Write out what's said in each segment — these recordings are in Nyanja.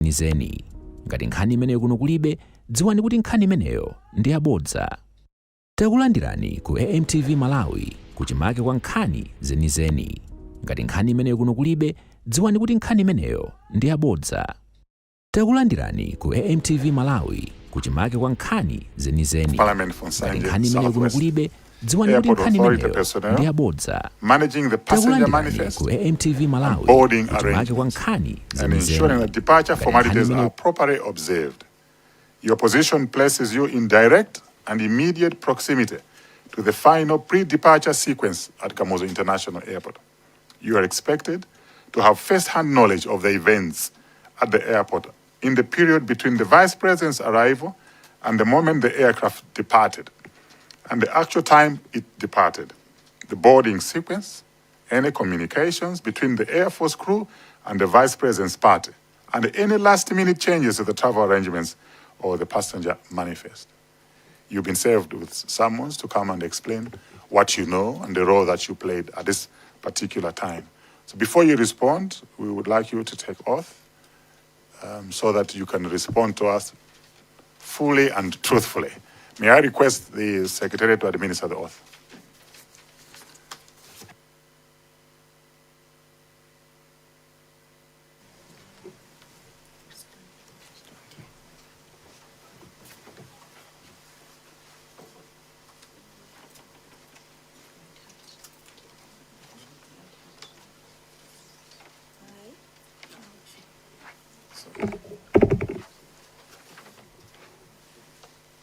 nizeni. Ngati nkhani imeneyo kuno kulibe, dziwani kuti nkhani imeneyo ndi yabodza. Takulandirani ku AMTV Malawi kuchimake kwa nkhani zenizeni. Ngati nkhani imeneyo kuno kulibe, dziwani kuti nkhani imeneyo ndi yabodza. Takulandirani ku AMTV Malawi kuchimake kwa nkhani zenizeni. Ngati nkhani imeneyo kuno kulibe, dziwani kuti nkhani imeneyo ndi yabodza. Managing the passenger manifest ku AMTV Malawi boarding kuchimake kwa nkhani and ensuring that departure formalities are properly observed. Your position places you in direct and immediate proximity to the final pre-departure sequence at Kamuzu International Airport. You are expected to have first-hand knowledge of the events at the airport in the period between the Vice President's arrival and the moment the aircraft departed, and the actual time it departed, the boarding sequence, any communications between the Air Force crew and the Vice President's party, and any last-minute changes to the travel arrangements or the passenger manifest. You've been served with summons to come and explain what you know and the role that you played at this particular time. So before you respond, we would like you to take oath so that you can respond to us fully and truthfully. May I request the Secretary to administer the oath?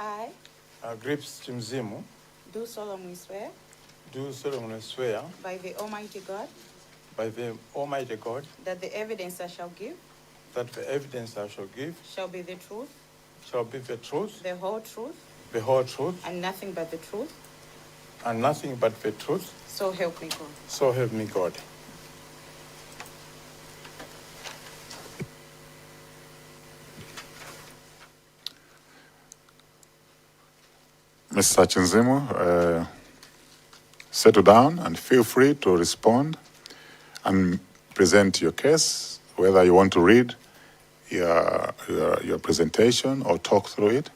I, Grips Chimzimu, do solemnly swear by the Almighty God that the evidence I shall give shall be the truth, the whole truth, and nothing but the truth. So help me God. So help me God. Mr. Chinzimu, settle down and feel free to respond and present your case, whether you want to read your presentation or talk through it.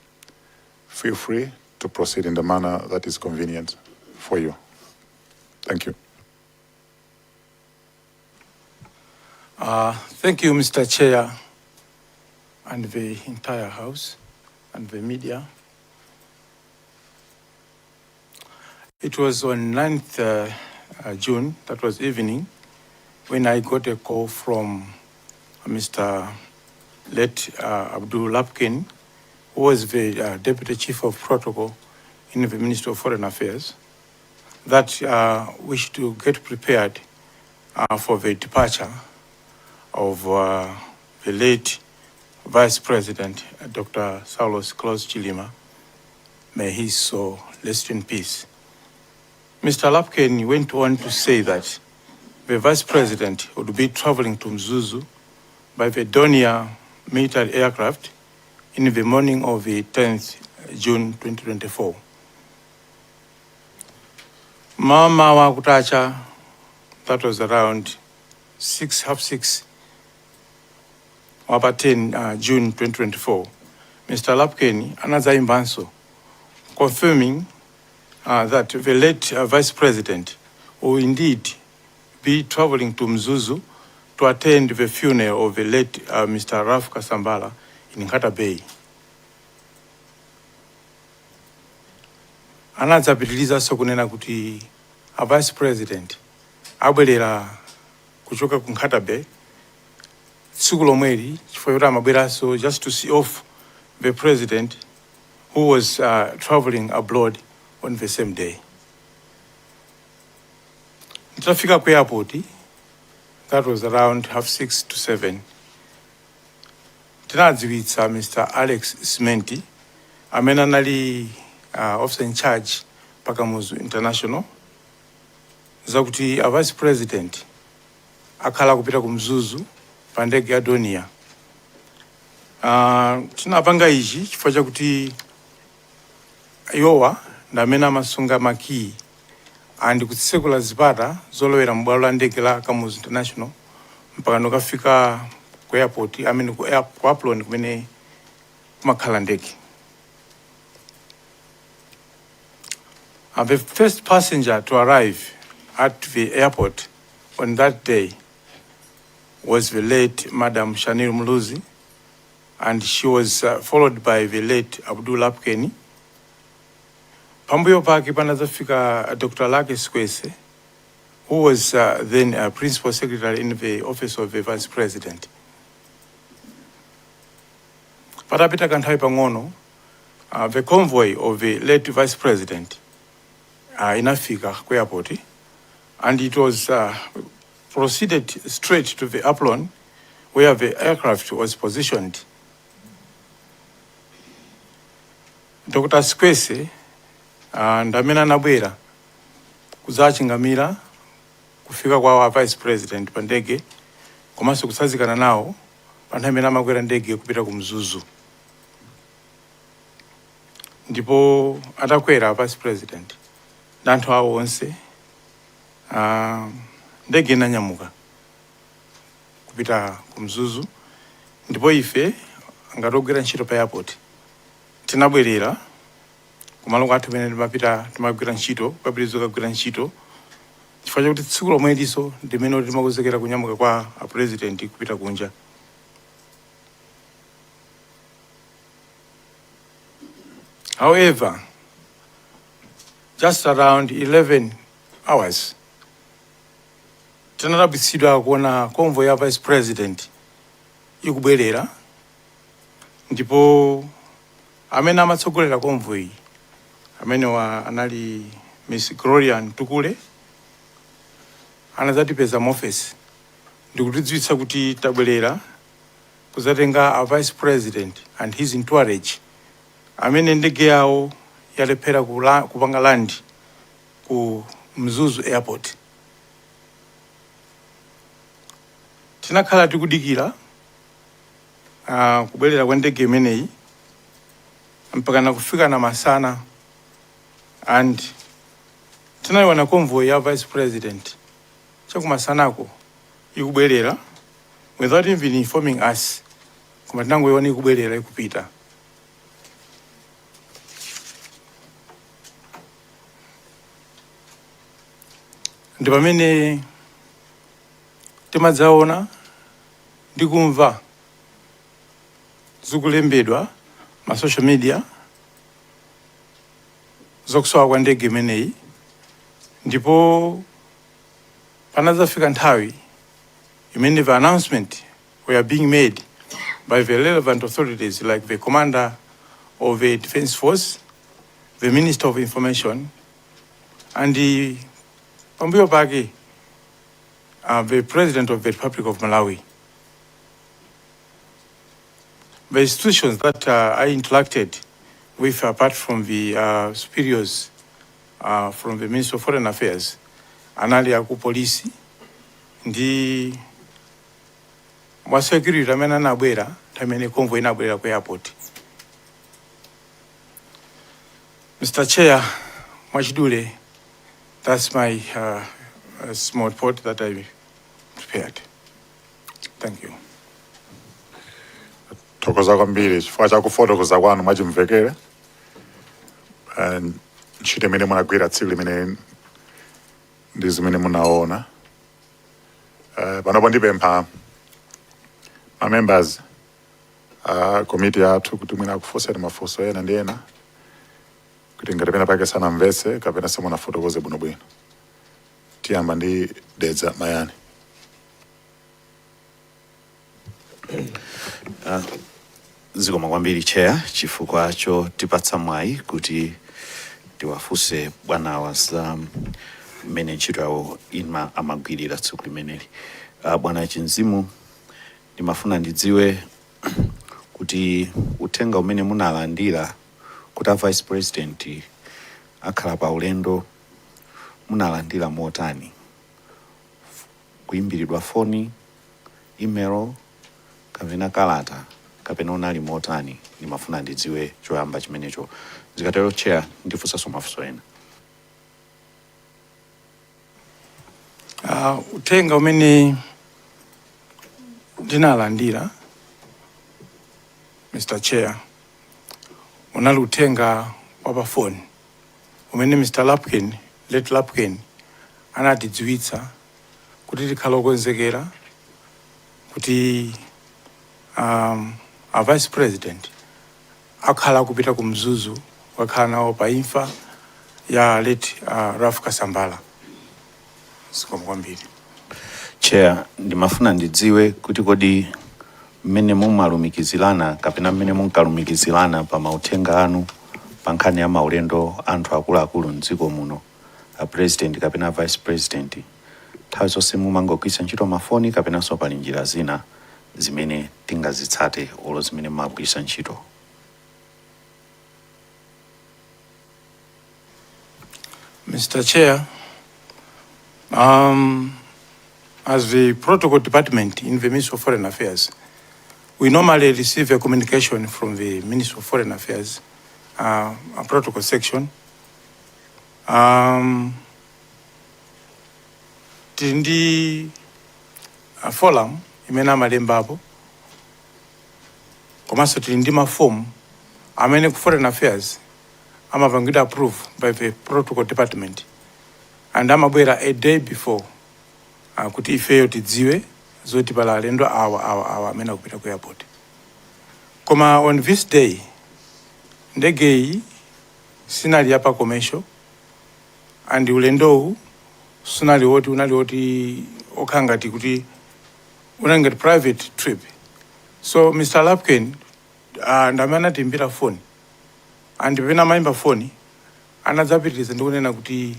Feel free to proceed in the manner that is convenient for you. Thank you. Thank you, Mr. Chair, and the entire House and the media. It was on 9th June, that was evening, when I got a call from Mr. Let Abdul Lapkin, who was the Deputy Chief of Protocol in the Ministry of Foreign Affairs, that wished to get prepared for the departure of the late Vice President, Dr. Saulos Klaus Chilima. May his soul rest in peace. Mr. Lapkin went on to say that the Vice President would be traveling to Mzuzu by the Donia military aircraft in the morning of the 10th June 2024. Mama wa kutacha, that was around 6:30 about 10 June 2024. Mr. Lapkin, another imbanso, confirming that the late Vice President will indeed be traveling to Mzuzu to attend the funeral of the late Mr. Raf Kasambala in Nkata Bay. Anadzapitiliza sokunena kuti a Vice President abwerera kuchoka ku Nkata Bay tsiku lomweli chifukwa kuti amabweranso just to see off the President who was traveling abroad on the same day. Nitafika ku airport, that was around 6:30 to 7. Tinadziwitsa Mr. Alex Smenti, amene anali officer in charge pa Kamuzu International, zakuti a Vice President akhala kupita ku Mzuzu pa ndege ya Donia. Tinapanga ichi chifukwa chakuti iwowa ndamene amasunga makii and kutsekula zipata zolowera m'bwalo la ndege la Kamuzu International mpaka nokafika ku airport, I mean ku Upload kumene kumakhala ndege. The first passenger to arrive at the airport on that day was the late Madam Shanil Muluzi, and she was followed by the late Abdul Lapkeni. Pambuyo pake panazafika Dr. Lake Sikwese, who was then Principal Secretary in the Office of the Vice President. Patapita kanthawi pang'ono, the convoy of the late Vice President inafika ku airport, and it was proceeded straight to the Upload where the aircraft was positioned. Dr. Sikwese and amene anabwera kuzachingamira kufika kwa Vice President pa ndege komanso kusazikana nawo anthu amene amakwera ndege kupita ku Mzuzu. Ndipo atakwera Vice President ndi anthu awo onse, ndege inanyamuka kupita ku Mzuzu, ndipo ife ngati ogwira ntchito pa airport tinabwerera kumalo kwathu pamene timagwira ntchito, kapitirizo kagwira ntchito, chifukwa chakuti tsiku lomwelinso ndimene timakonzekera kunyamuka kwa President kupita kunja. However, just around 11 hours, tinadabwitsidwa kuona convoy ya Vice President ikubwerera, ndipo amene amatsogolera convoy amene anali Miss Gloria Ntukule anazatipeza mu office ndikutidziwitsa kuti tabwerera kuzatenga a Vice President and his entourage amene ndege yawo yalephera kupanga land ku Mzuzu Airport. Tinakhala tikudikira kubwerera kwa ndege imeneyi mpaka nakufika na masana, and tinayiona convoy ya Vice President chakumasanako ikubwerera without even informing us, koma tinangoyiona ikubwerera ikupita. Ndi pamene timadzaona ndikumva zikulembedwa ma social media zokusowa kwa ndege imeneyi, ndipo panazafika nthawi imene the announcement were being made by the relevant authorities like the Commander of the Defense Force, the Minister of Information, and the pambuyo pake the President of the Republic of Malawi. The institutions that I interacted with, apart from the superiors from the Ministry of Foreign Affairs, anali aku polisi ndi mwa security amene anabwera tamene convoy inabwera ku airport. Mr. Chair, mwachidule, that's my small report that I prepared. Thank you. Thokoza kwambiri chifukwa chakufotokoza kwanu mwachimvekere ntchito imene munagwira tsiku limene ndi zimene munaona. Panopo ndipempha ma members committee yathu kuti mwina akufunseni mafunso ena ndi ena kuti ngati pena pake sanamvetse kapena simunafotokoze bwinobwino. Tiyamba ndi Dedza Mayani. Zikoma kwambiri Chair chifukwa chotipatsa mwayi kuti tiwafunse bwanawa za mmene ntchito yawo amagwirira tsiku limeneli. Bwana Chinzimu, ndimafuna ndidziwe kuti uthenga umene munalandira kuti a Vice President akhala pa ulendo munalandira motani? Kuyimbiridwa foni, email, kapena kalata, kapena unali motani? Ndimafuna ndidziwe choyamba chimenecho. Zikatero Chair, ndifunsanso mafunso ena. Uthenga umene ndinalandira Mr. Chair unali uthenga wa pa phone umene Mr. Lapkin, late Lapkin, anatidziwitsa kuti tikhala okonzekera kuti a Vice President akhala kupita ku Mzuzu wakhala nawo pa imfa ya late Ralph Kasambala. Zikomo kwambiri. Chair, ndimafuna ndidziwe kuti kodi mmene mumalumikizirana kapena mmene munkalumikizirana pa mauthenga anu pa nkhani ya maulendo anthu akuluakulu mdziko muno, a president kapena vice president, nthawi zonse mumangogwiritsa ntchito mafoni kapenanso pali njira zina zimene tingazitsate olo zimene mumagwiritsa ntchito? Mr. Chair, as the protocol department in the Ministry of Foreign Affairs, we normally receive a communication from the Ministry of Foreign Affairs, a protocol section. Tindi a forum imena malembapo komanso tindi ma form amene ku Foreign Affairs amapangidwa approve by the protocol department and amabwera a day before kuti ifeyo tidziwe zoti pala alendo awa amene akupita ku airport. Koma on this day ndege iyi sinali yapa commercial and ulendowu sunali woti unali woti okangati kuti unangati private trip. So Mr. Lapkin ndamana timbira phone and pena maimba phone anadzapitiriza ndikunena kuti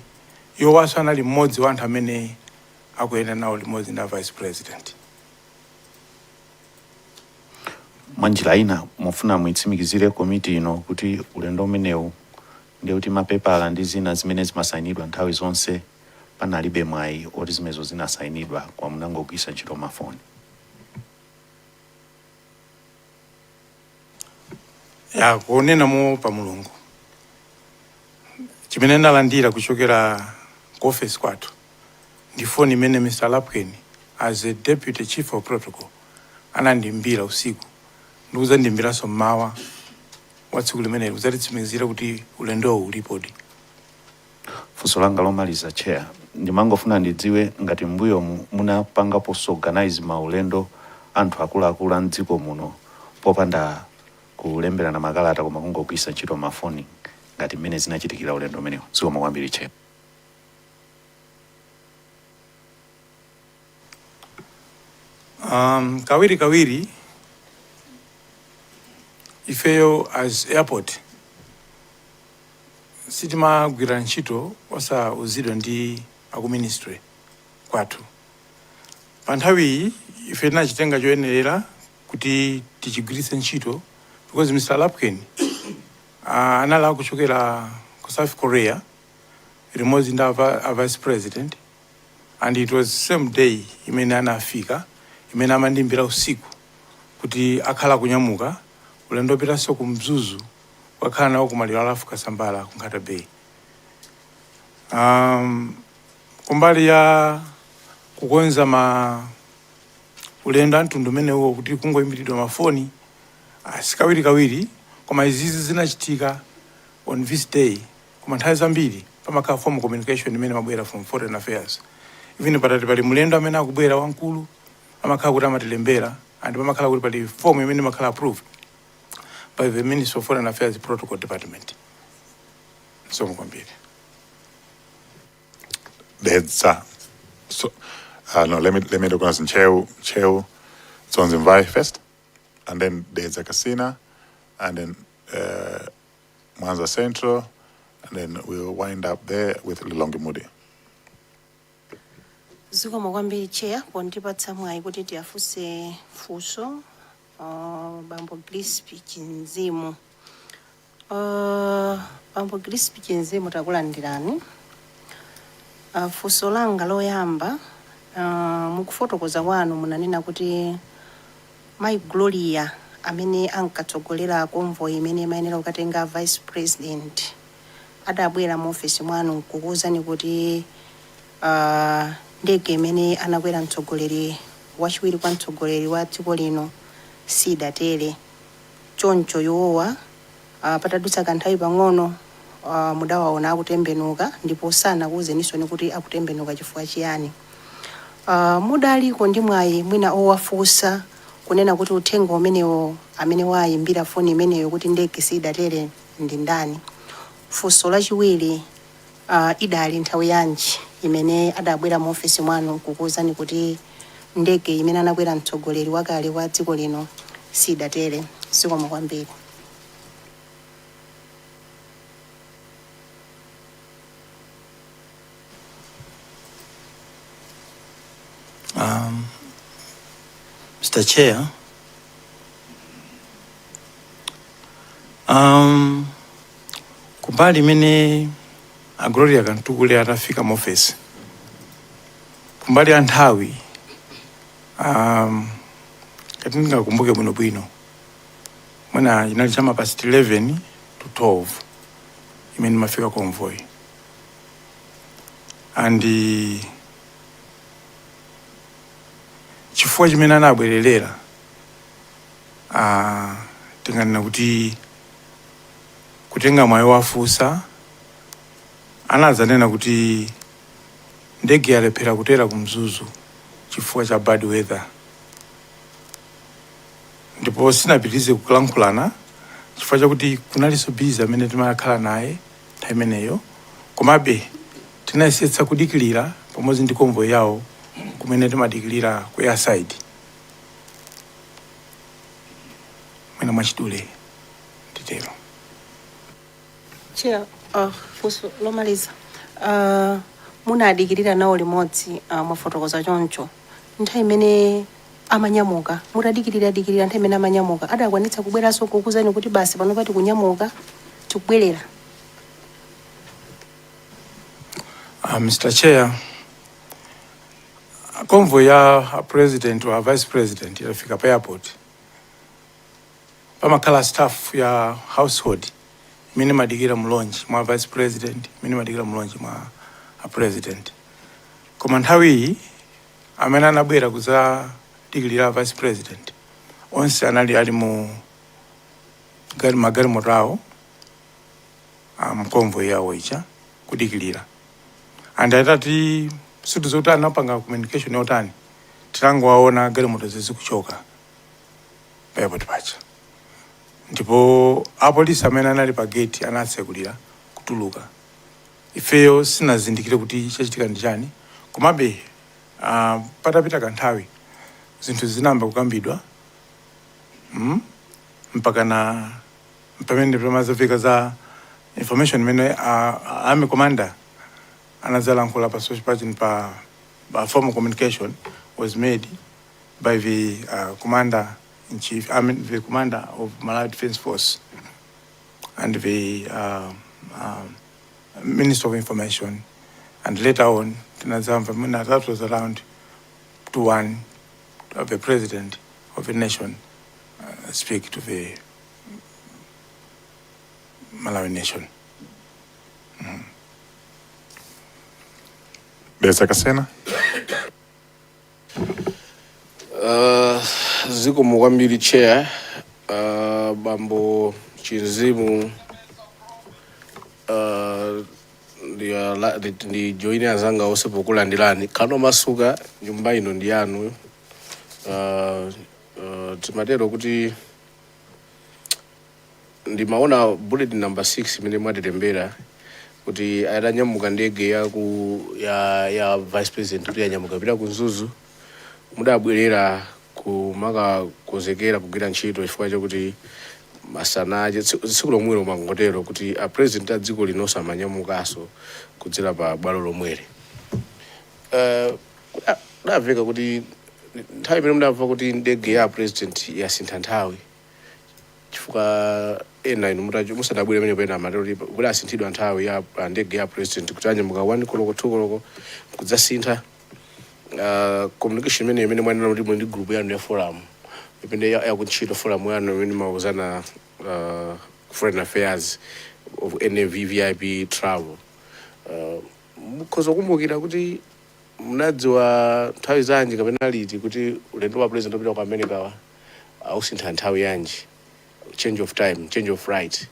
yowaso anali mmodzi wa anthu amene akuyenda nawo limodzi na vice president. Mwanjira ina mufuna muitsimikizire komiti ino kuti ulendo umenewu ndiye kuti mapepala ndi zina zimene zimasayinidwa nthawi zonse panalibe mwayi oti zimenezo zinasayinidwa kwa munangogwiritsa ntchito mafoni? Ya kuonena mo pa mulungu chimene ndalandira kuchokera ku office kwathu ndi phone imene Mr. Lapkin as a deputy chief of protocol anandimbira usiku ndikuzandimbiranso mmawa wa tsiku limeneli kuzatitsimikizira kuti ulendowu ulipodi. Funso langa lomaliza, Chair, ndimangofuna ndidziwe ngati mbuyo munapangaponso organize maulendo anthu akuluakulu a mdziko muno popanda kulemberana makalata koma kungogwiritsa ntchito mafoni ngati mmene zinachitikira ulendo umenewu? Zikomo kwambiri, Chair. Kawiri ifeyo as airport sitimagwira ntchito osauzidwa ndi aku ministry kwathu. Pa nthawi ife tinachitenga choyenerera kuti tichigwiritse ntchito because Mr. Lapkin anali akuchokera ku South Korea limodzi ndi a vice president and it was same day imene anafika imene amandimbira usiku kuti akhala kunyamuka ulendo pitanso ku Mzuzu wakhala nawo kumaliro a Ralph Kasambala ku Nkhata Bay. Kumbali ya kukonza ulendo amtundu umenewo kuti kungoyimbiridwa mafoni sikawiri koma izizi zinachitika on this day koma nthawi zambiri pamakhala form communication imene mabwera from Foreign Affairs. Even patati pali mulendo amene akubwera wankulu amakhala kuti amatilembera and pamakhala kuti pali form imene makhala approved by the Ministry of Foreign Affairs Protocol Department. So kwambiri. No, let me recognize Cheu Tsonzimvai first, and then there's a Kasina, and then Mwanza Central, and then we'll wind up there with Lilongi Mudi. Zikomo kwambiri, Chair, pondipatsa mwayi kuti tiyafunse funso Bambo Gillespie Chinzimu. Bambo Gillespie Chinzimu takulandirani. Funso langa loyamba mukufotokoza kwanu munanena kuti Mai Gloria amene ankatsogolera convoy imene imayenera kukatenga vice president adabwera mu office mwanu kukuwuzani kuti ndege imene anakwera mtsogoleri wachiwiri kwa mtsogoleri wa dziko lino sidatere. Choncho iwowa patadutsa kanthawi pang'ono mudawaona akutembenuka ndipo sanakuwuzeninso kuti akutembenuka chifukwa chiyani. Mudaliko ndi mwayi mwina owafunsa kunena kuti uthenga umenewo amene wayimbira foni imeneyo kuti ndege sidatere ndi ndani. Funso lachiwiri idali nthawi yanji imene adabwera mu ofisi mwanu kukuwuzani kuti ndege imene anakwera mtsogoleri wakale wa dziko lino sidatere. Zikomo kwambiri. Mr. Chair, kumbali imene Gloria Kantugule atafika mu office, kumbali ya nthawi kati ndingakumbuke bwinobwino mwina inali chama past 11 to 12 imene mafika convoy, and chifukwa chimene anabwererera tinganena kuti kutenga mwayi wafunsa anadzanena kuti ndege yalephera kutera kumzuzu chifukwa cha bad weather, ndipo sinapitirize kulankhulana chifukwa chakuti kunalinso busy amene timakhala naye nthawi imeneyo, komabe tinayesetsa kudikilira pamodzi ndi convoy yawo kumene timadikilira ku airside. Mwina mwachidule titero. Chair, funso lomaliza. Munadikilira nawo limodzi mwafotokoza choncho. Nthawi imene amanyamuka, mutadikilira nthawi imene amanyamuka, adakwanitsa kubweranso kukuwuzani kuti basi pano pati kunyamuka tikubwerera? Mr. Chair, convoy ya president wa vice president yafika pa airport, pamakhala staff ya household imene madikira mulonji mwa vice president, imene madikira mulonji mwa president. Koma nthawi iyi amene anabwera kuzadikilira vice president onse anali ali mu magalimoto awo convoy yawo icha kudikilira, and atati sutu zotani napanga communication yotani titangowaona galimoto zikuchoka pa airport pacha, ndipo apolisi amene anali pa gate anatsekulira kutuluka. Ifeyo sinazindikire kuti chachitika ndi chani, komabe patapita kanthawi zinthu zinamba kukambidwa mpaka na pamene pamazafika za information imene army commander anazalankhula pa social page pa formal communication was made by the commander-in-chief, the commander of Malawi Defense Force and the Minister of Information, and later on that was around 2-1 of the president of the nation speak to the Malawi nation. Besa Kasena. Zikomo kwambiri chair, bambo Chizimu ndi joini azanga onse pokulandirani. Kano masuka nyumba ino ndi yanu. Timatero kuti ndimaona bullet number 6 imene mwatilembera kuti atanyamuka ndege ya vice president kuti yanyamuka pita ku Zuzu, mudabwerera kumaka kozekera kugwira ntchito chifukwa chakuti masanaje tsiku lomwelo mangotero kuti a president a dziko lino samanyamukaso kudzera pa bwalo lomwere. Daveka kuti nthawi imene mudamva kuti ndege ya president yasintha nthawi chifukwa ena inu musadabwere pamene pena amatero kuti asinthidwa nthawi ya ndege ya president kuti anyamuka 1 koloko 2 koloko kudzasintha. Communication imene mwanena kuti muli ndi group yanu ya forum imene yakuntchito forum yanu imene mauzana foreign affairs of NAV VIP travel. Mukhoza kumbukira kuti munadziwa nthawi zanji kapena liti kuti ulendo wa president upita ku America ausintha nthawi yanji, change of time, change of right,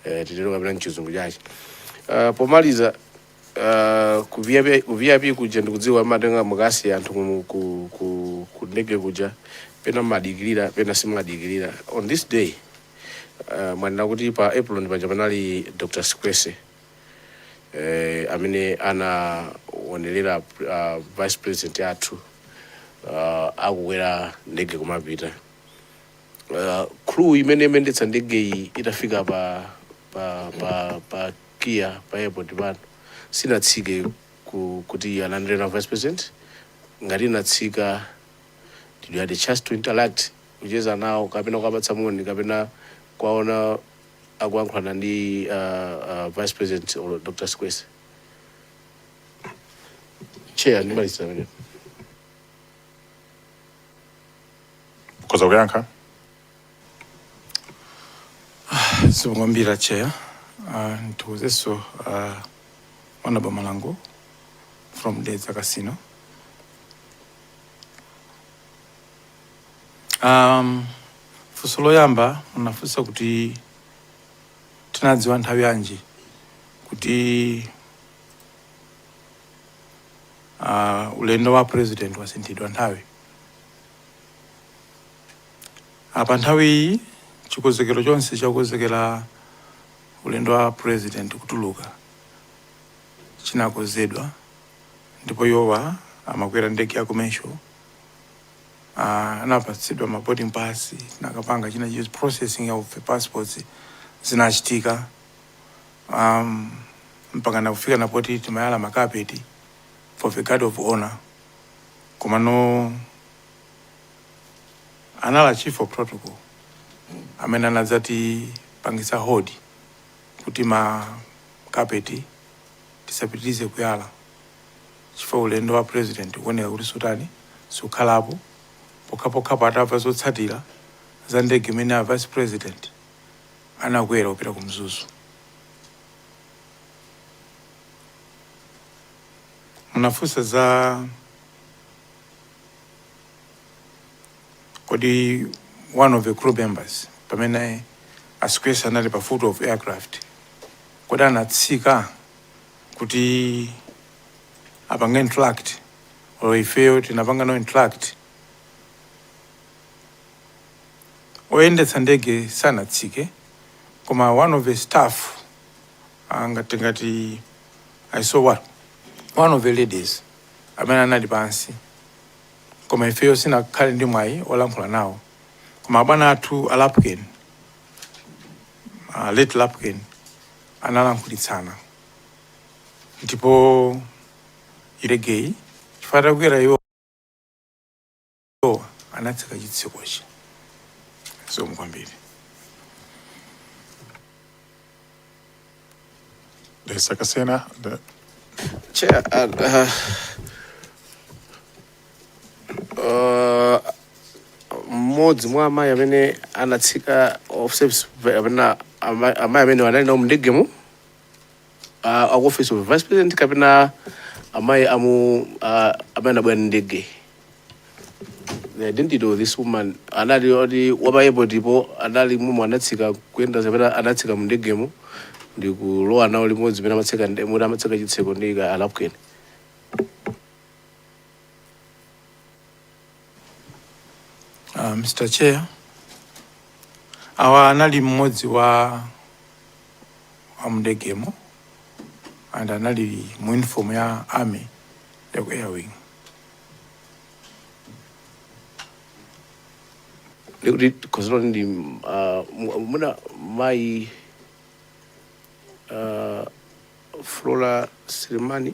titero kapena mchizungu chache. Pomaliza ku VIP kuja ndikudziwa matenga mukasi anthu ku ndege kuja pena madikirira pena simadikirira. On this day mwanena kuti pa April ndi panja panali Dr. Sikwese amene anaonerera vice president athu akukwera ndege kumapita. Crew imene imendetsa ndege iyi itafika pa Kia pa airport pano sinatsike kuti alandire na vice president. Ngati inatsika, did you had a chance to interact kucheza nawo kapena kwapatsa moni kapena kwaona akuyankhulana ndi vice president or Dr. Sikwese? Chair, ndimaliza pamene. Kuza kuyankha. Sibongambira Chair. Ntikuzeso Honorable Malango from Dedza Casino. Funso loyamba munafunsa kuti tinadziwa nthawi yanji kuti ulendo wa president wasinthidwa nthawi. Pa nthawi iyi chikonzekero chonse chakukonzekera ulendo wa president kutuluka chinakonzedwa, ndipo yowa amakwera ndege ya commercial anapatsidwa ma boarding pass nakapanga china use processing of passports zinachitika mpaka na kufika na poti timayala makapeti for the guard of honor. Komano anala chief of protocol amene anadzati pangisa hodi kuti makapeti tisapitirize kuyala chifukwa ulendo wa president kuoneka kuti sutani sukhalapo pokhapokhapo atamva zotsatira za ndege imene a vice president anakwera kupita ku Mzuzu. Munafunsa za kodi one of the crew members pamene Sikwese anali pa foot of aircraft kodi anatsika kuti apange interact or ifeyo tinapanga no interact. Oyendetsa ndege sanatsike koma one of the staff ngati I saw one of the ladies amene anali pansi koma ifeyo sinakhale ndi mwayi olankhula nawo koma abwana athu Lapken late Lapken analankhulitsana ndipo ilegeyi chifukwa kukwera iwo anatsika chitsikochi. So mkwambiri. Sakasena. Chair, mmodzi mwa amayi amene anatsika off service kapena amayi amene wanali nawo mndegemo aku office of vice president kapena amayi amene anabwera ndege. The identity of this woman anali odi wapa airport ipo anali mumu anatsika kuyenda zapena anatsika mndegemo ndi kulowa nawo limodzi pena amatsika chitseko ndi Lapken. Mr. Chair, awa anali mmodzi wa mndegemo and anali mu uniform ya army ya ku air wing. Ndikuti kozolo ndi muna mai Flora Sirimani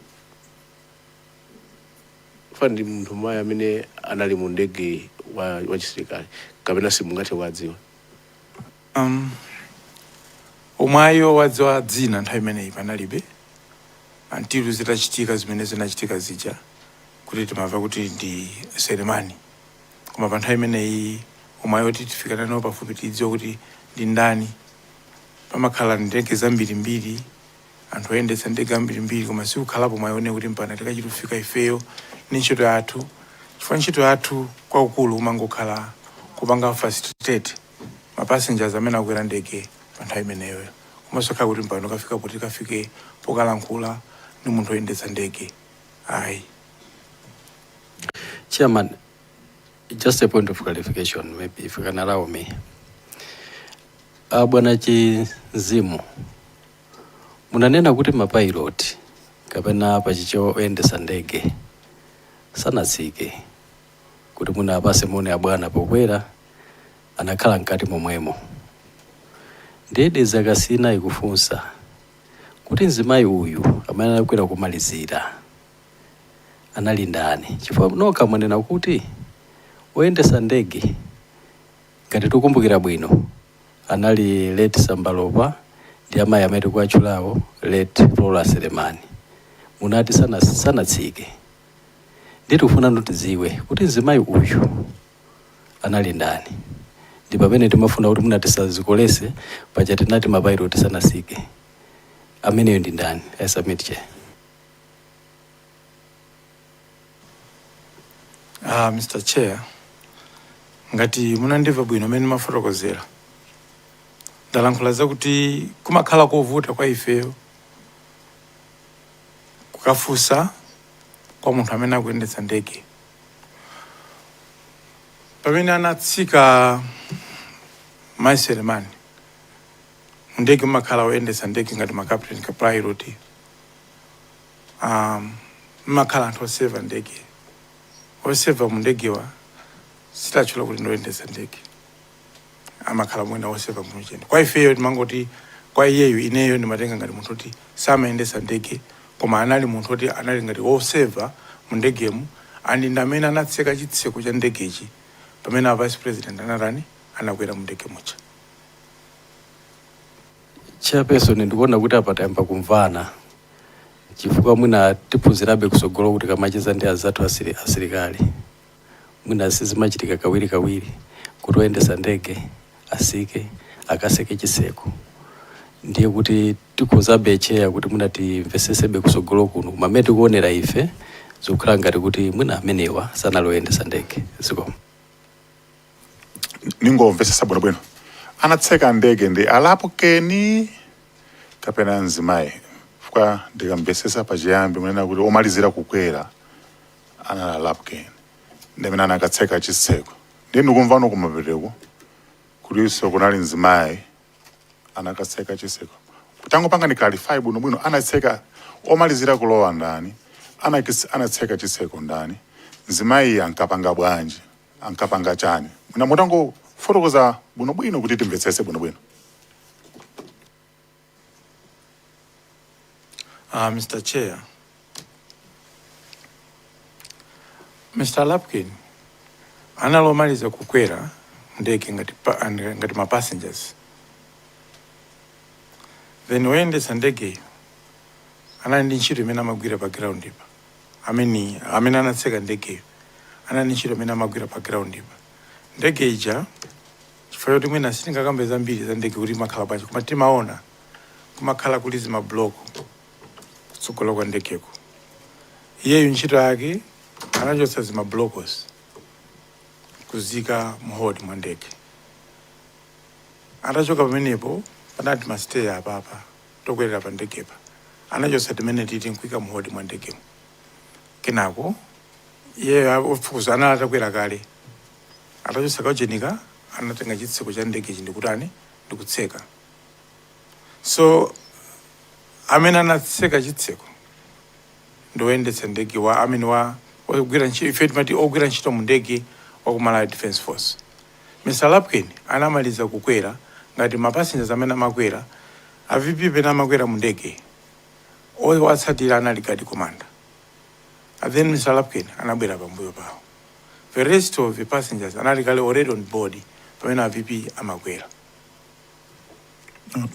fandi munthu mayi amene anali mu ndege wa chisilikali kapena simungati wadziwa. Omwayo wadziwa dzina nthawi imeneyi panalibe until zitachitika zimene zinachitika zija kuti timamva kuti ndi Selemani, koma pa nthawi imeneyi omwayo tifikana nawo pafupi tidziwa kuti ndi ndani. Pamakhala ndege zambirimbiri anthu oyendetsa ndege ambirimbiri koma sikukhalapo mwayione kuti mpana tikachitufika ifeyo ni ntchito yathu chifukwa ntchito yathu kwaukulu kumangokhala kupanga facilitate mapassengers amene akwera ndege pa nthawi imeneyo komanso khala kuti mpano kafika poti kafike pokalankhula ni munthu oyendetsa ndege ayi. Chairman, just a point of clarification, maybe if you can allow me. Bwana Chizimu, munanena kuti mapilot kapena pachicho oyendetsa ndege sanatsike kuti muna apase moni abwana pokwera anakhala mkati momwemo. Ndede zakasina ikufunsa kuti mzimayi uyu amene anakwera kumalizira anali ndani, chifukwa nokha mwanena kuti oyendetsa ndege ngati tikumbukira bwino anali late Sambalopa ndi amayi amene tikuatchulawo late Flora Selemani. Munati sanatsike. Ndikufuna tidziwe kuti mzimayi uyu anali ndani, ndi pamene timafuna kuti munatisazikolese paja tinati mapilot sanatsike. Ameneyo ndi ndani? I submit, Chair. Mr. Chair, ngati munandimva bwino amene mafotokozera ndalankhula zakuti kumakhala kovuta kwa ifeyo kukafunsa kwa munthu amene akuyendetsa ndege. Pamene anatsika Mayi Selemani ndege mumakhala oyendetsa ndege ngati makapteni kapilot mumakhala anthu oseva ndege. Oseva mundegewa sitachula kuti ndoyendetsa ndege amakhala mwina oseva mucheni. Kwa ifeyo timangoti kwa iyeyo ineyo ndimatenga ngati munthu kuti samayendetsa ndege koma anali munthu kuti anali ngati oseva mundegemu andi ndamene anatseka chitseko cha ndegechi pamene a Vice President anatani anakwera mundege mucha. Chairperson, ndikuona kuti apa tayamba kumvana chifukwa mwina tiphunzirabe kusogolo kuti kamacheza ndi azathu asilikali mwina sizimachitika kawiri kuti oyendetsa ndege asike akaseke chiseko. Ndiye kuti tikhuzabe cheya kuti mwina timvesesebe kusogolo kuno koma mmene tikuonera ife zikukhala ngati kuti mwina amenewa sanali oyendetsa ndege. Ziko ningomvesesa bwinobwino anatseka ndege ndi alapukeni kapena mzimayi fukwa ndikamvesesa pachiyambi munena kuti omalizira kukwera anali alapukeni ndimene anakatseka chiseko ndiye ndikumva uno kumapereko kuliso kunali mzimayi anakatseka chiseko kutango panga ni clarify bwinobwino anatseka omalizira kulowa ndani anatseka chiseko ndani mzimayi ankapanga bwanji ankapanga chani muna mutango fotokoza bwinobwino kuti timvetsese bwinobwino. Mr. Chair, Mr. Lapkin analomaliza kukwera ndege ngati ma passengers then oyendetsa ndege anali ndi ntchito imene amagwira pa ground ipa amene anatseka ndegeyo anali ndi ntchito imene amagwira pa ground ipa ndege ija chifukwa choti mwina sitingakambe zambiri za ndege kuti makhala bwanji koma timaona kumakhala kuli zimabloko kutsogolo kwa ndegeko. Iyeyo ntchito yake anachotsa zimablokos kuzika muhodi mwa ndege. Atachoka pamenepo panati mastay apapa tokwerera pa ndegepa anachotsa timene titi nkuika muhodi mwa ndegemo. Kenako iyeyo ofukuza anali atakwera kale atachotsa kaujenika anatenga chitseko cha ndege ndikutani ndikutseka. So amene anatseka chitseko ndoyendetsa ndege wa amene wa ogwira ntchito ife timati ogwira ntchito mu ndege wa ku Malawi Defence Force. Mr. Lapkin anamaliza kukwera ngati mapassengers amene amakwera a VP pena amakwera mu ndege owatsatira anali guard commander. And then Mr. Lapkin anabwera pambuyo pawo. The rest of the passengers anali kale already on board pamene a VP amakwera.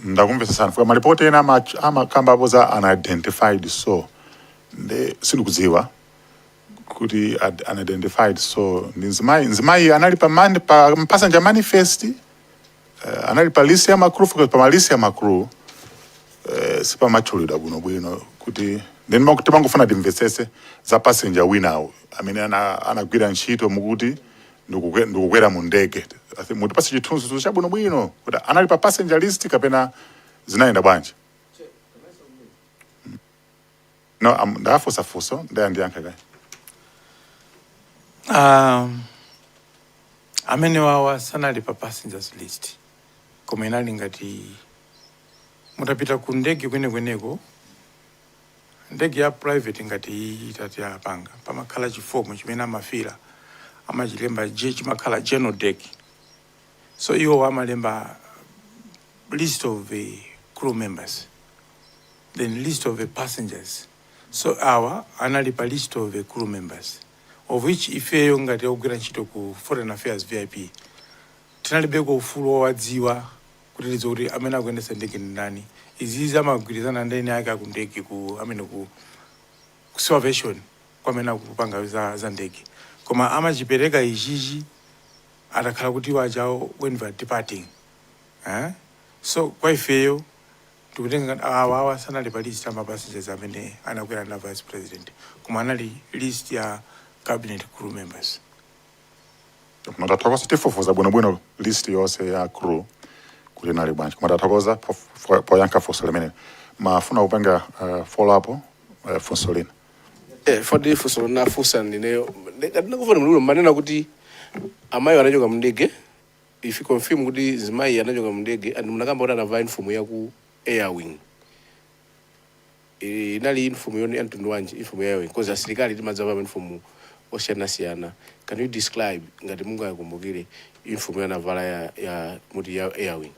Ndakumvesa sana fika malipoti ena amakamba boza unidentified so sindikudziwa kuti unidentified so nzimayi anali pa passenger manifest anali pa list ya makru fika pa list ya makru sipamachulidwa bwino kuti then makuti mangofuna timvetsese za passenger winawo amene anagwira ntchito mukuti ndikukwera mu ndege mutipase chithunzi cha bwino kuti anali pa passenger list kapena zinayenda bwanji. No, ndafusafuso ndayandiyankha kaya. Amene wawa sanali pa passengers list koma inali ngati mutapita ku ndege kweneko ndege ya private ngati itati apanga pamakhala chifomu chimene amafira amachilemba chimakhala general deck, so iwo amalemba list of the crew members then list of the passengers, so our anali pa list of the crew members of which ifeyo ngati ogwira ntchito ku foreign affairs VIP tinalibeko ufulu wowadziwa kuti lizokuti amene akuyendesa ndege ndi ndani. Izizi amagwirizana ndeni ake akundege ku amene ku salvation kwamene akupanga za ndege koma amachipereka ichichi atakhala kuti wajawo when we are departing. So kwa ifeyo tikutenga awa sanali pa list ama passengers amene anakwera na vice president koma anali list ya cabinet crew members. Matathokoza tifufuza bwino list yonse ya crew kuti nali bwanji koma tathokoza poyankha funso limene mafuna kupanga follow up funso lina. For the funso na funsa ndineyo ndinakufuna mululu manena kuti amayi anachoka mndege if you confirm kuti zimayi anachoka mndege and munakamba kuti anava inform ya ku airwing inali inform yoni antundu wanji inform ya airwing because asilikali timadzava inform osiyana. Can you describe ngati mungu akumbukire inform ya navala ya muti ya airwing?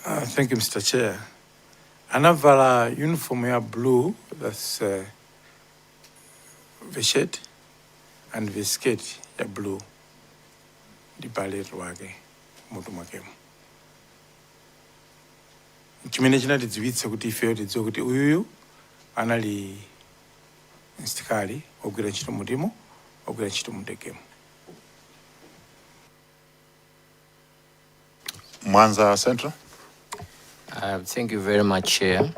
Thank you, Mr. Chair. Anavala uniform ya blue, that's the shirt, and the skirt ya blue. Di ballet wake mutu mwakemo. Chimene chinatidziwitsa kuti ifeyo tidziwe kuti uyuyu anali msitikali ogwira ntchito mutimo ogwira ntchito mundegemo. Mwanza Central. Thank you very much, Chair.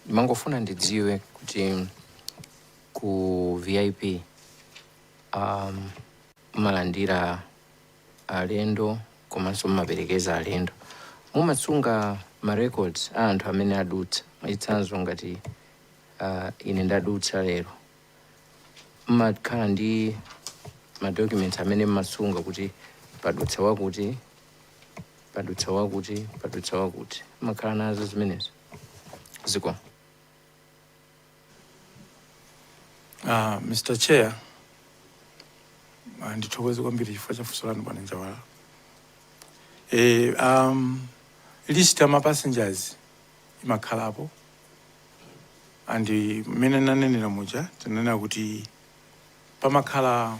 Mangofuna ndidziwe kuti ku VIP malandira alendo komanso maperekeza alendo mumatsunga ma records anthu amene adutsa mwachitsanzo ngati ine ndadutsa lero mmakhala ndi ma documents amene mmatsunga kuti padutsa wakuti makhala nazo zimenezo ziko. Mr. Chair, ndithokoze kwambiri chifukwa cha funso lanu bwana Njawala. List ya passengers imakhalapo and mmene nanenera muja tinanena kuti pamakhala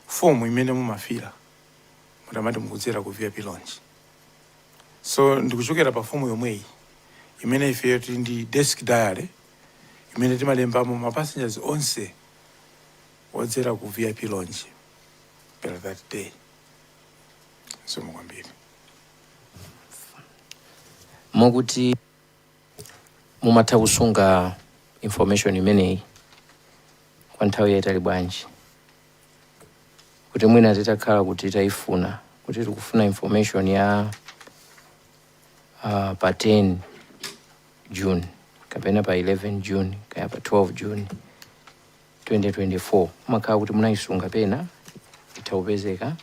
form imene mumafira mutamati mukudzera ku VIP lounge. So ndikuchokera pa form yomweyi imene ifeyo tili ndi desk diary imene timalembamo ma passengers onse wodzera ku VIP lounge per that day. So mukwambiri. Mokuti mumatha kusunga information imeneyi kwa nthawi yaitali bwanji kuti mwina titakhala kuti taifuna kuti tikufuna information ya pa 10 June kapena pa 11 June kaya pa 12 June 2024 makhala kuti munaisunga pena itaupezeka.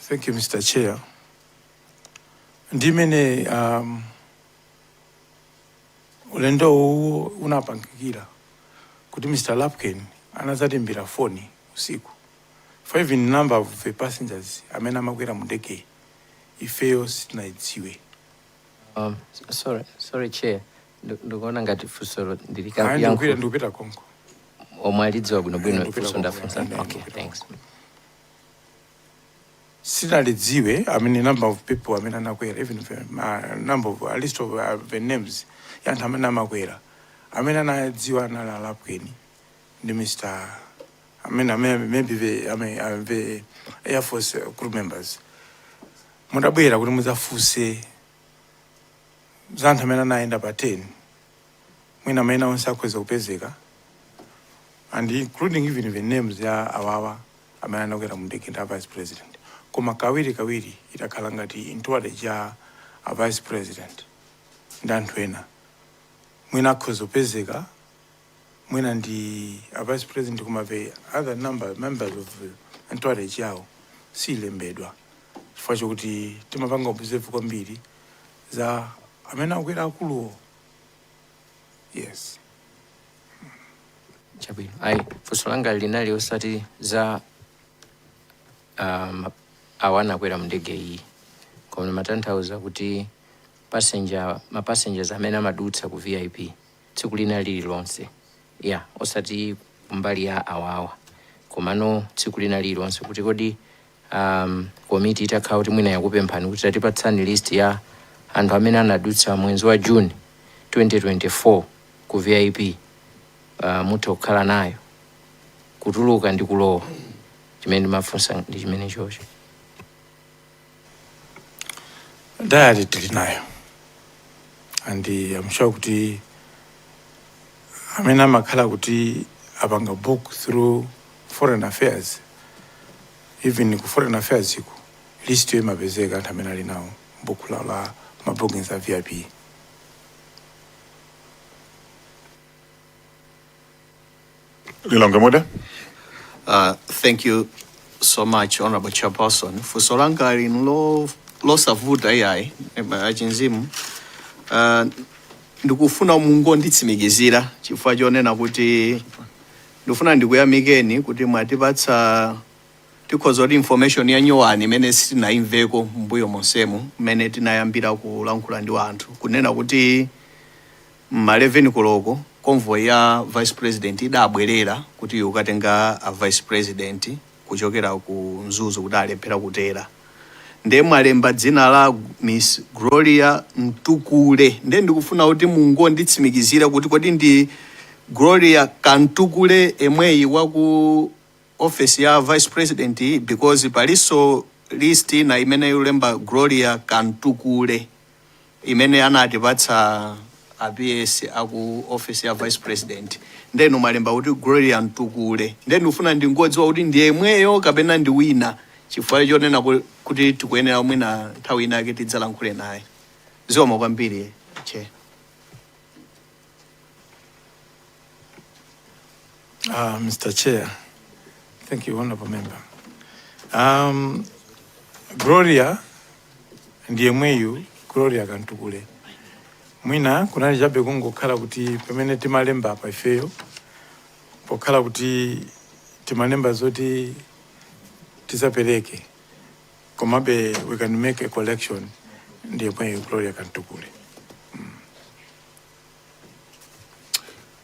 Thank you, Mr. Chair. Ndimene ulendo uwu unapangikira kuti Mr. Lapkin anazatimbira phone usiku. For even number of the passengers amene amakwera mundege ifeyo sitinaidziwe. Sorry Chair, ndikuona ngati funso ndilika yangu. Ndikupita konko. Omwalidziwa bwinobwino funso ndafunsa. Okay, thanks. Sinalidziwe, I mean, number of people amene anakwera, even number of a list of the names yanthu amene amakwera amene anadziwa nala Lapkin ndi Mr. maybe the Air Force crew members. Mudabwera kuti muzafuse zanthu amene anaenda pa 10 mwina amene onse akweza kupezeka, and including even the names ya awawa amene anakwera mu ndege nda vice president, koma kawiri itakhala ngati entourage ya a vice president ndi anthu ena mwina akhoza kupezeka, mwina ndi a vice president koma the other members of entourage yawo silembedwa, chifukwa chokuti timapanga observe kwambiri za amene akwera akuluwo. Yes. Chabwino. Ayi, funso langa linali osati za awana akwera mu ndege iyi, koma matanthauza kuti passengers amene amadutsa ku VIP tsiku lina lililonse, osati kumbali ya awawa, komano tsiku lina lililonse, kuti kodi komiti itakhala kuti mwina yakupemphani kuti tatipatsani list ya anthu amene anadutsa mwezi wa June 2024 ku VIP, mutha kukhala nayo kutuluka ndi kulowa. Chimene ndimafunsa ndi chimene chocho. Diary tili nayo, and I'm sure kuti amene amakhala kuti apanga book through foreign affairs, even ku foreign affairs iku list yo imapezeka anthu amene ali nawo book la mabookings a VIP. Lilonge Mude. Thank you so much, Honorable Chairperson. Funso langa losavuta iyayi achinzimu, ndikufuna mungonditsimikizira chifukwa chonena kuti ndikufuna ndikuyamikeni kuti mwatipatsa tikhoza kuti information ya nyowani imene sitinayimveko mbuyo monsemu mmene tinayambira kulankhula ndi anthu kunena kuti ma 11 koloko convoy ya vice president idabwerera kuti ukatenga a vice president kuchokera ku Mzuzu kuti alephera kutera. Nde mwalemba dzina la Miss Gloria Ntukule, nde ndikufuna kuti mungonditsimikizira kuti kodi ndi Gloria Kantukule emweyi wa ku office ya vice president, because paliso list na imene yulemba Gloria Kantukule imene anatipatsa APS aku office ya vice president, ndenu malemba kuti Gloria Ntukule. Ndenu ufuna ndingodziwa kuti ndiye mweyo kapena ndi wina, chifukwa chonena kuti tikuyenera mwina nthawi ina yake tidzalankhule naye. Zikomo kwambiri che. Mr. Chair, thank you, honorable member. Gloria ndiye mweyu Gloria Kantukule. Mwina kunali chabe kungokhala kuti pamene timalemba apa ifeyo pokhala kuti timalemba zoti tisapereke, komabe we can make a collection ndiye mweyu Gloria Kantukule.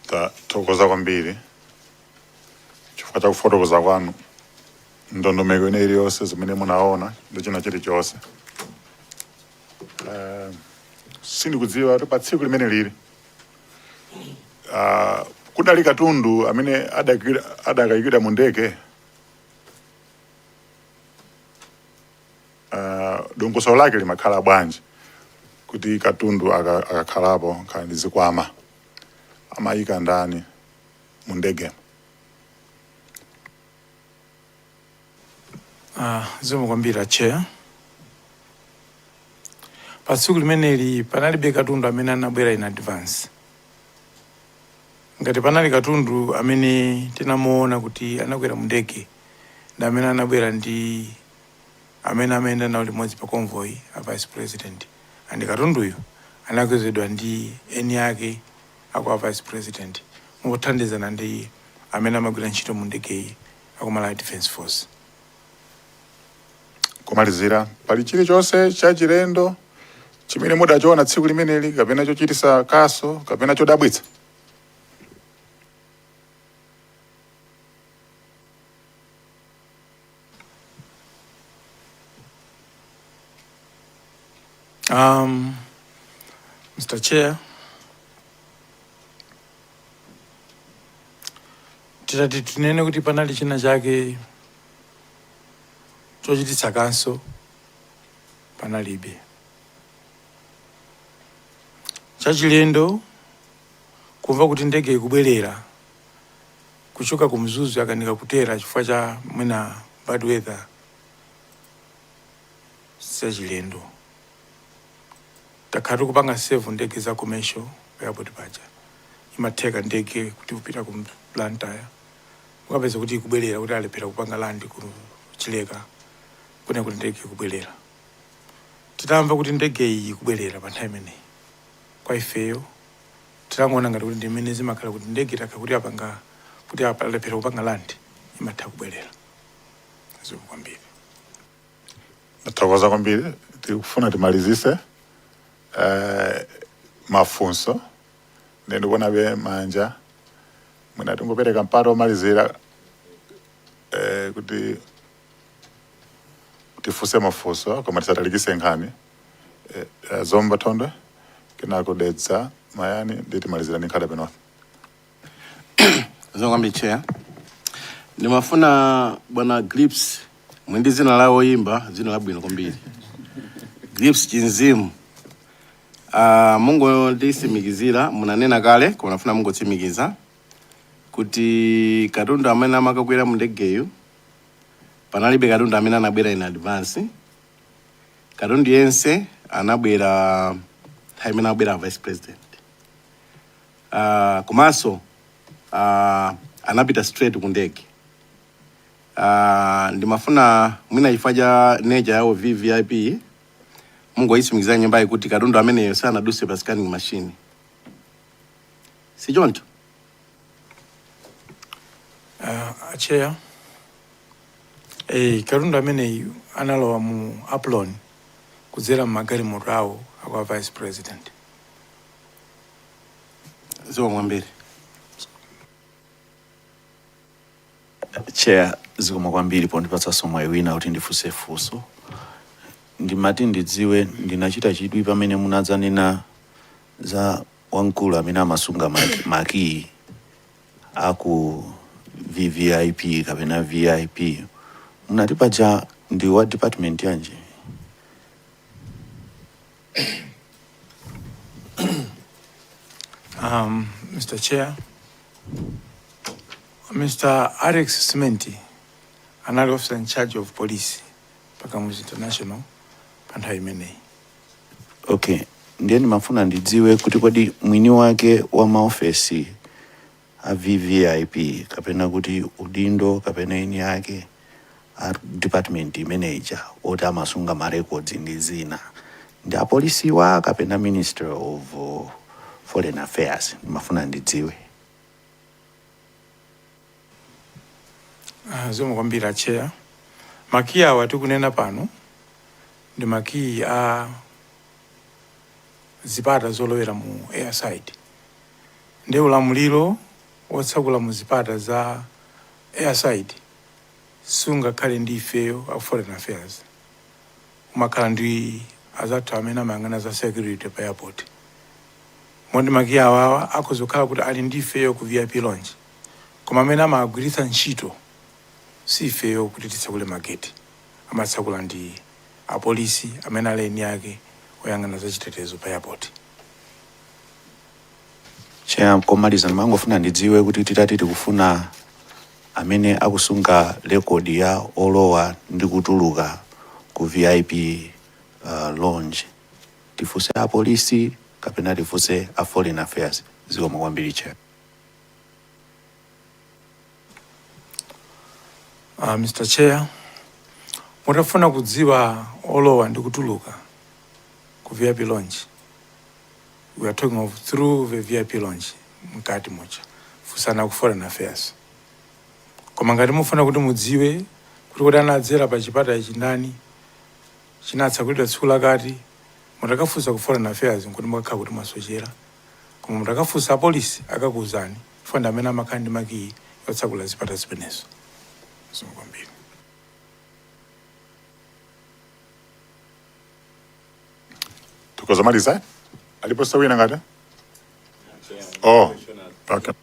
Tathokoza kwambiri chifukwa cha kufotokoza kwanu ndondomeko ine iliyonse zimene munaona ndi china chilichonse. Sindikudziwa kuti pa tsiku limene lili kudali katundu amene adakayikidwa mu ndege, dongosolo lake limakhala bwanji kuti katundu akakhalapo khala ndi zikwama amayika ndani mu ndege? Zikomo kwambiri Chair. Pa tsiku limeneli panalibe katundu amene anabwera in advance. Ngati panali katundu amene tinamuona kuti anakwera mu ndege ndi amene anabwera ndi amene amayenda nawo limodzi pa convoy a vice president, and katunduyo anakwezedwa ndi eni yake akwa vice president mothandizana ndi amene amagwira ntchito mu ndegeyi akumala defense force. Kumalizira, pali chilichonse cha chilendo chimene mudachiona tsiku limeneli kapena chochititsa kaso kapena chodabwitsa? Mr. Chair, titati tinene kuti panali china chake chochititsa kanso panalibe. Chachilendo kumva kuti ndege ikubwerera kuchoka ku Mzuzu yakanika kutera chifukwa cha mwina bad weather sachilendo. Takati kupanga save ndege za commercial airport paja imatheka ndege kuti kupita ku Blantyre ukapeza kuti ikubwerera kuti alephera kupanga land ku Chileka kuna kuti ndege ikubwerera. Titamva kuti ndege iyi ikubwerera pa nthawi imeneyi kwa ifeyo titangoona ngati kuti ndimene zimakhala kuti ndege itakha kuti apanga kuti alephera kupanga land imatha kubwerera. Zikomo kwambiri. Nathokoza kwambiri. Tikufuna timalizise mafunso ndikuona be manja mwina tingopereka mpata omalizira kuti tifuse mafunso koma tisatalikise nkhani. Zomba Thondwe kenako Dedza Mayani nditimalizira ni nkhani pano. Zongwambi chair. Nimafuna bwana Grips mwindi zina lao imba zina la bwino kwambiri. Grips Chinzimu. Mungu ndisimikizira munanena kale koma nafuna Mungu tsimikiza kuti katundu amene amakakwera mu ndegeyo panalibe katundu amene anabwera in advance. Katundu yense anabwera nthawi imene anabwera vice president. Komanso anapita straight ku ndege. Ndimafuna mwina chifukwa cha nature yawo VVIP Mungu ayisimikizira nyumba kuti katundu ameneyo sanaduse pa scanning machine. Si choncho? Chair, katundu ameneyo analowa mu Aplon kudzera magari morawo akwa vice president. Zikomo mbere. Chair, zikomo kwambiri pondipatsa somo iwina kuti ndifuse funso. Ndimati ndidziwe ndinachita chidwi pamene munadzanena za wamkulu amene amasunga maki aku VVIP kapena VIP. Munati paja ndi wa department yanje? Mr. Chair, Mr. Alex Simenti, another officer in charge of police, Pakamuzi International, panthawi imeneyi. Okay, ndiye ndimafuna ndidziwe kuti kodi mwini wake wa maofesi a VVIP kapena kuti udindo kapena eni yake a department imeneja oti amasunga ma records ndi zina ndi apolisiwa kapena Minister of Foreign Affairs. Ndimafuna ndidziwe. Zikomo kwambiri Chair. Maki awa tikunena pano ndi maki a zipata zolowera mu airside. Ndi ulamuliro wotsakula mu zipata za airside sungakhale ndi ifeyo a Foreign Affairs. Umakhala ndi azathu amene amayang'ana za security pa airport. Mondi maki awawa akuzokhala kuti ali ndi ifeyo ku VIP lounge. Koma amene amagwiritsa ntchito si ifeyo kuti titsakule mageti. Amatsakula ndi apolisi amene ali eni yake oyang'ana za chitetezo pa airport. Chair, komaliza ndimangofuna ndidziwe kuti titati tikufuna amene akusunga record ya olowa ndi kutuluka ku VIP lounge. Tifuse a polisi kapena tifuse a Foreign Affairs. Zikomo kwambiri Chair. Mr. Chair, mutafuna kudziwa olowa ndi kutuluka ku VIP lounge. We are talking of through the VIP lounge mkati mocha. Fusana ku Foreign Affairs. Koma ngati mufuna kuti mudziwe kuti kuti anadzera pa chipata ichi ndani chinatsakulira tsiku lakati mutakafunsa ku Foreign Affairs nkuti mukakhala kuti mwasochera. Koma mutakafunsa polisi akakuwuzani funda amene amakhala ndi maki yotsakula zipata zimenezo. Zikomo kwambiri. Tukozamaliza? Alipo sawina ngada? Oh, okay.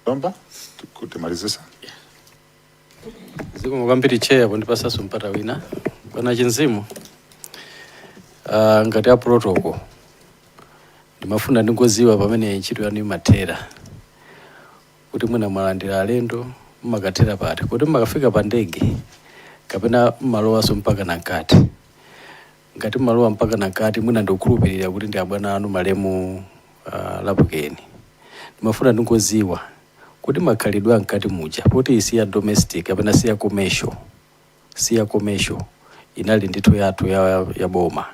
Lomba kutimalizisa. Zikomo kwambiri chair pondipasaso mpata wina. Bwana Chinzimu. Ngati a protocol. Ndimafuna ndingoziwa pamene ntchito yanu imathera. Kuti mwina mwalandira alendo mmakathera pati. Kuti mmakafika pa ndege kapena mmalowaso mpaka nankati. Ngati mmalowa mpaka nankati mwina ndikukhulupirira kuti ndi abwana anu malemu Lapukeni. Ndimafuna ndingoziwa kuti makhalidwe ankati muja poti isiya domestic kapena siya commercial inali ndithu yathu ya boma.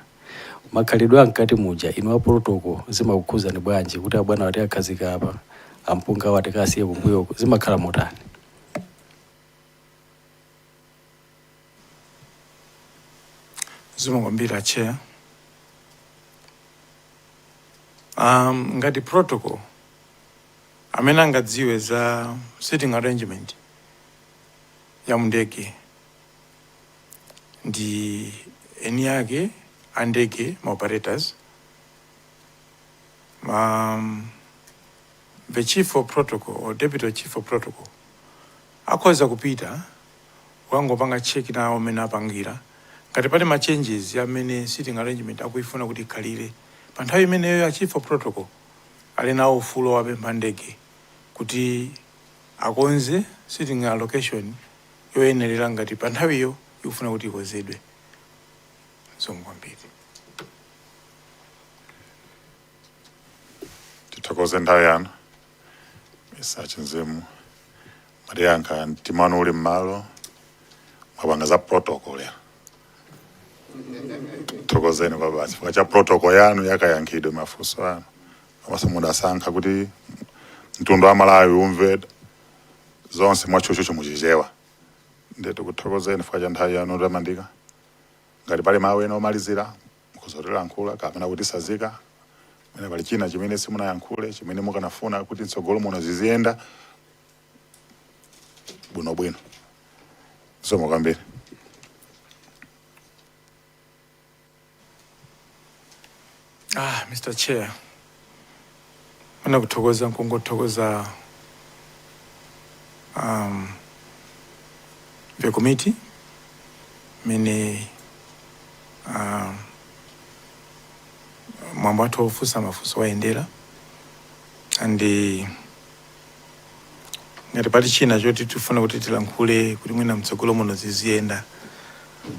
Makhalidwe ankati muja inu a protocol zimakukhuza ni bwanji kuti abwana wati akhazika apa ampunga wati kasiye kumbuyo zimakhala motani? Zikomo kwambiri chair. Ngati protocol amene angadziwe za sitting arrangement ya mndege ndi eni yake andege operators. The chief of protocol or deputy chief of protocol akhoza kupita wangopanga check nawo amene apangira ngati pali ma changes amene sitting arrangement akuifuna kuti ikhalire pa nthawi imeneyo ya chief of protocol ali nawo ufulu wapempha ndege kuti akonze sitting allocation yoyenerera ngati pa nthawiyo ikufuna kuti ikonzedwe. Zikomo kwambiri. Tithokoze nthawi yanu. Mr. Chinzimu. Mariyanka ntimano uli mmalo mwapanga za protocol ya. Thokozeni kwa basi. Fakacha protocol yanu yakayankhidwe mafunso anu. Amasa mudasankha kuti mtundu wa Malawi umve zonse mwachuchuchu muchichewa. Ndetu kuthokozeni fakacha nthawi yanu tamandika. Ngati pali mawu ena omalizira mukuzotera nkhula kapena kuti sazika. Mene pali china chimene simunayankhule chimene mukanafuna kuti mtsogolo muno ziziyenda bwino. Zikomo kwambiri. Mr. Chair. Mana kuthokoza nkungothokoza the committee mene mwambo athu ofunsa mafunso wayendera andi ngati pali china choti tifuna kuti tilankhule kuti mwina mtsogolo muno ziziyenda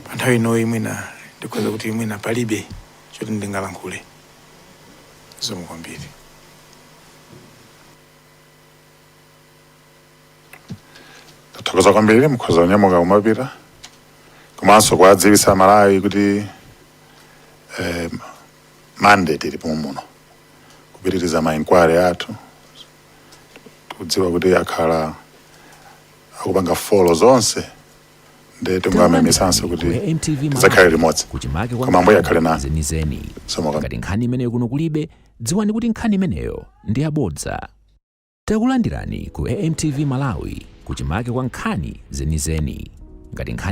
pa nthawi inoyi mwina ndikhoza kuti mwina palibe choti ndingalankhule. Zikomo kwambiri. Tathokoza kwambiri mukhoza kunyamuka kumapita komanso kwadziwitsa Malawi kuti mandate ilipo muno kupitiriza ma inquiry athu kudziwa kuti akhala akupanga follow zonse ndetu ngamemisanso kuti tizakhale limodzi koma mbuye akhale nanu. Ngati nkhani imeneyo kuno kulibe dziwani kuti nkhani imeneyo ndi yabodza. Takulandirani ku AMTV Malawi kuchimake kwa nkhani zenizeni. Ngati nkhani